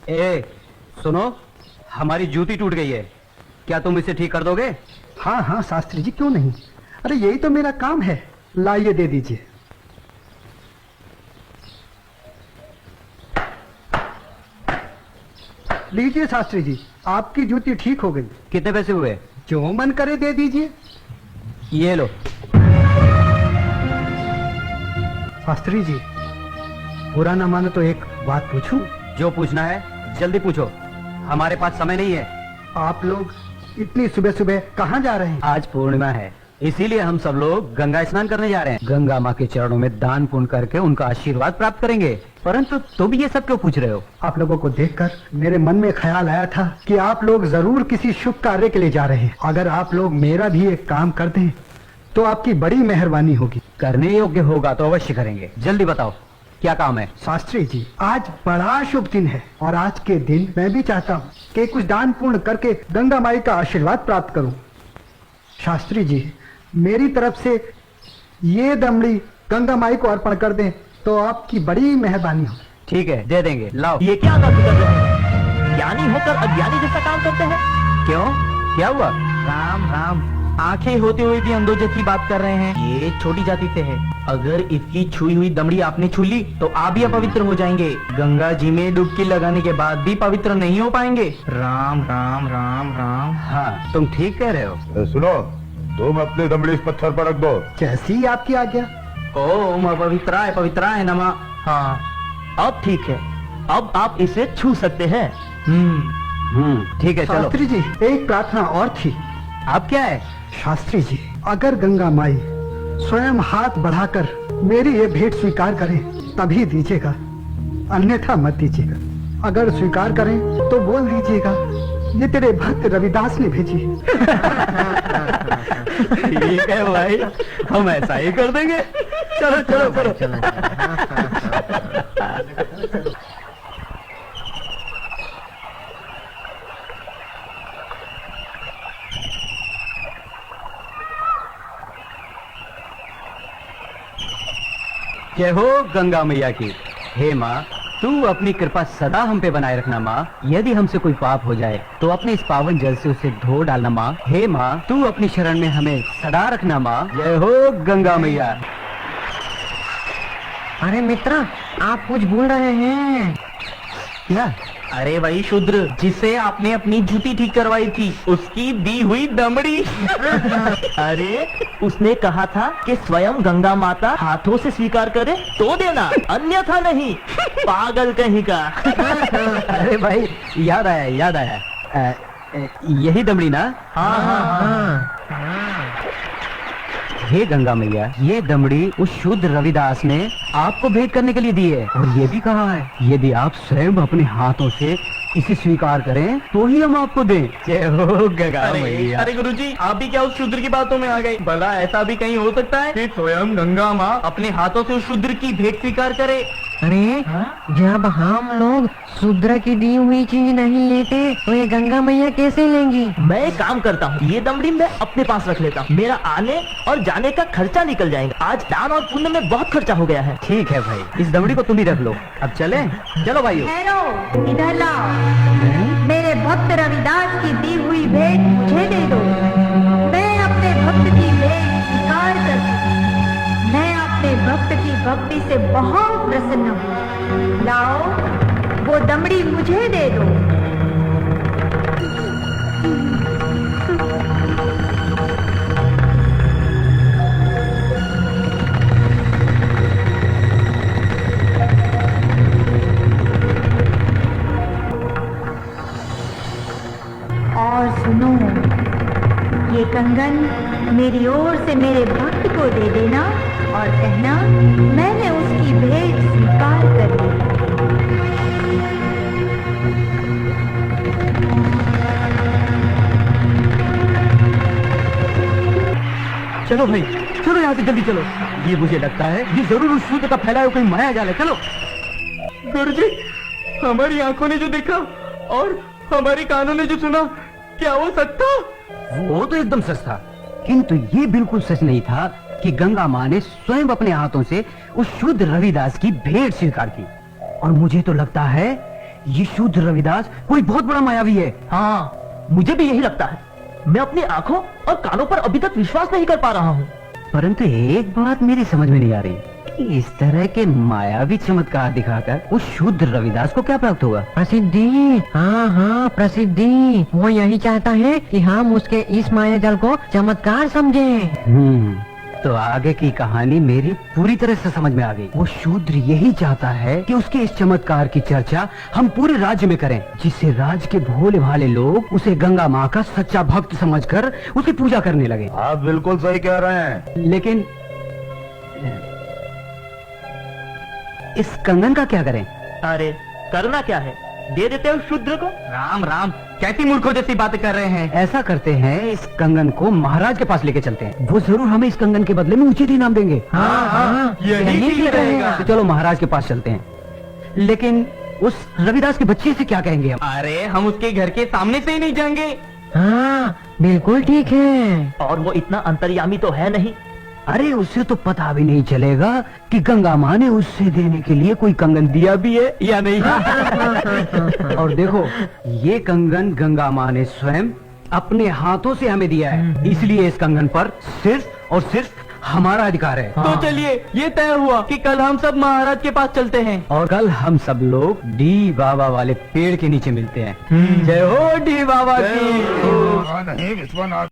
ए, सुनो, हमारी जूती टूट गई है, क्या तुम इसे ठीक कर दोगे? हाँ हाँ शास्त्री जी, क्यों नहीं। अरे यही तो मेरा काम है। लाइए, दे दीजिए। लीजिए शास्त्री जी, आपकी जूती ठीक हो गई। कितने पैसे हुए? जो मन करे दे दीजिए। ये लो। शास्त्री जी, बुरा न मानो तो एक बात पूछूं? जो पूछना है जल्दी पूछो, हमारे पास समय नहीं है। आप लोग इतनी सुबह सुबह कहाँ जा रहे हैं? आज पूर्णिमा है, इसीलिए हम सब लोग गंगा स्नान करने जा रहे हैं। गंगा माँ के चरणों में दान पुण्य करके उनका आशीर्वाद प्राप्त करेंगे। परंतु तुम ये सब क्यों पूछ रहे हो? आप लोगों को देखकर मेरे मन में ख्याल आया था कि आप लोग जरूर किसी शुभ कार्य के लिए जा रहे हैं। अगर आप लोग मेरा भी एक काम कर दें तो आपकी बड़ी मेहरबानी होगी। करने योग्य होगा तो अवश्य करेंगे। जल्दी बताओ क्या काम है? शास्त्री जी, आज बड़ा शुभ दिन है और आज के दिन मैं भी चाहता हूँ कि कुछ दान पुण्य करके गंगा माई का आशीर्वाद प्राप्त करूँ। शास्त्री जी, मेरी तरफ से ये दमड़ी गंगा माई को अर्पण कर दें तो आपकी बड़ी मेहरबानी हो। ठीक है, दे देंगे। लाओ। ये क्या बात कर रहे हैं? ज्ञानी होकर अज्ञानी जैसा काम करते हैं। क्यों, क्या हुआ? राम राम, आंखें होते हुए भी अंधों जैसी बात कर रहे हैं। ये छोटी जाति से है। अगर इसकी छुई हुई दमड़ी आपने छू ली तो आप भी अपवित्र हो जाएंगे। गंगा जी में डुबकी लगाने के बाद भी पवित्र नहीं हो पाएंगे। राम राम राम राम। हाँ, तुम ठीक कह रहे हो। सुनो, तुम अपनी दमड़ी इस पत्थर पर रख दो। जैसी आपकी आज्ञा। ओम अपवित्राय पवित्राय नमः। हाँ, अब ठीक है, अब आप इसे छू सकते हैं। ठीक है, चलो। शास्त्री जी, एक प्रार्थना और थी। आप क्या है? शास्त्री जी, अगर गंगा माई स्वयं हाथ बढ़ाकर मेरी ये भेंट स्वीकार करें तभी दीजिएगा, अन्यथा मत दीजिएगा। अगर स्वीकार करें तो बोल दीजिएगा ये तेरे भक्त रविदास ने भेजी। ठीक है भाई, हम ऐसा ही कर देंगे। चलो चलो चलो। जय हो गंगा मैया की। हे माँ, तू अपनी कृपा सदा हम पे बनाए रखना माँ। यदि हमसे कोई पाप हो जाए तो अपने इस पावन जल से उसे धो डालना माँ। हे माँ, तू अपनी शरण में हमें सदा रखना माँ। जय हो गंगा मैया। अरे मित्र, आप कुछ भूल रहे हैं। क्या? अरे वही शूद्र जिसे आपने अपनी जूती ठीक करवाई थी, उसकी दी हुई दमड़ी। अरे उसने कहा था कि स्वयं गंगा माता हाथों से स्वीकार करे तो देना, अन्यथा नहीं। पागल कहीं का। अरे भाई, याद आया याद आया। यही दमड़ी ना? हाँ हाँ हाँ। हे गंगा मैया, ये दमड़ी उस शुद्ध रविदास ने आपको भेंट करने के लिए दी है और ये भी कहा है यदि आप स्वयं अपने हाथों से इसे स्वीकार करें तो ही हम आपको दें। जय हो गंगा मैया। अरे गुरुजी, आप भी क्या उस शूद्र की बातों में आ गए? भला ऐसा भी कहीं हो सकता है कि स्वयं गंगा माँ अपने हाथों से उस शूद्र की भेंट स्वीकार करे? अरे जब हम लोग शूद्र की दी हुई चीज नहीं लेते तो ये गंगा मैया कैसे लेंगी? मैं एक काम करता हूँ, ये दमड़ी मैं अपने पास रख लेता हूँ। मेरा आने और जाने का खर्चा निकल जाएगा। आज दान और पुण्य में बहुत खर्चा हो गया है। ठीक है भाई, इस दमड़ी को तुम ही रख लो। अब चले? चलो भाइयों। ठहरो, इधर लाओ। मेरे भक्त रविदास की दी हुई भेंट मुझे दे दो। मैं अपने भक्त की भेंट स्वीकार करती हूँ। मैं अपने भक्त की भक्ति से बहुत प्रसन्न हूँ। लाओ, वो दमड़ी मुझे दे दो। और सुनो, ये कंगन मेरी ओर से मेरे भक्त को दे देना और कहना मैंने उसकी भेंट स्वीकार कर ली। चलो भाई, चलो यहाँ से जल्दी चलो। ये मुझे लगता है ये जरूर उस शूद्र का फैलाया हुआ कोई माया जाल है। चलो। गुरुजी, हमारी आंखों ने जो देखा और हमारी कानों ने जो सुना, क्या वो सच था? वो तो एकदम सच था, किंतु ये बिल्कुल सच नहीं था कि गंगा माँ ने स्वयं अपने हाथों से उस शुद्ध रविदास की भेंट स्वीकार की। और मुझे तो लगता है ये शूद्र रविदास कोई बहुत बड़ा मायावी है। हाँ, मुझे भी यही लगता है। मैं अपनी आंखों और कानों पर अभी तक विश्वास नहीं कर पा रहा हूँ। परंतु एक बात मेरी समझ में नहीं आ रही कि इस तरह के मायावी चमत्कार दिखाकर उस शूद्र रविदास को क्या प्राप्त होगा। प्रसिद्धि, हाँ हाँ प्रसिद्धि। वो यही चाहता है कि हम उसके इस माया जल को चमत्कार समझें। तो आगे की कहानी मेरी पूरी तरह से समझ में आ गई। वो शूद्र यही चाहता है कि उसके इस चमत्कार की चर्चा हम पूरे राज्य में करें, जिससे राज्य के भोले भाले लोग उसे गंगा माँ का सच्चा भक्त समझकर उसकी पूजा करने लगे। आप बिल्कुल सही कह रहे हैं। लेकिन इस कंगन का क्या करें? अरे करना क्या है, दे देते हो शूद्र को। राम राम, कैसी मूर्खों जैसी बातें कर रहे हैं। ऐसा करते हैं, इस कंगन को महाराज के पास लेके चलते हैं। वो जरूर हमें इस कंगन के बदले में उचित इनाम देंगे। हाँ, यही ठीक रहेगा। तो चलो महाराज के पास चलते हैं। लेकिन उस रविदास के बच्चे से क्या कहेंगे हम? अरे हम उसके घर के सामने से ही नहीं जाएंगे। हाँ बिल्कुल ठीक है। और वो इतना अंतर्यामी तो है नहीं। अरे उसे तो पता भी नहीं चलेगा कि गंगा माँ ने उससे देने के लिए कोई कंगन दिया भी है या नहीं। और देखो, ये कंगन गंगा माँ ने स्वयं अपने हाथों से हमें दिया है, इसलिए इस कंगन पर सिर्फ और सिर्फ हमारा अधिकार है। तो चलिए, ये तय हुआ कि कल हम सब महाराज के पास चलते हैं। और कल हम सब लोग डी बाबा वाले पेड़ के नीचे मिलते हैं। जय हो डी बाबा की। नहीं विश्वनाथ।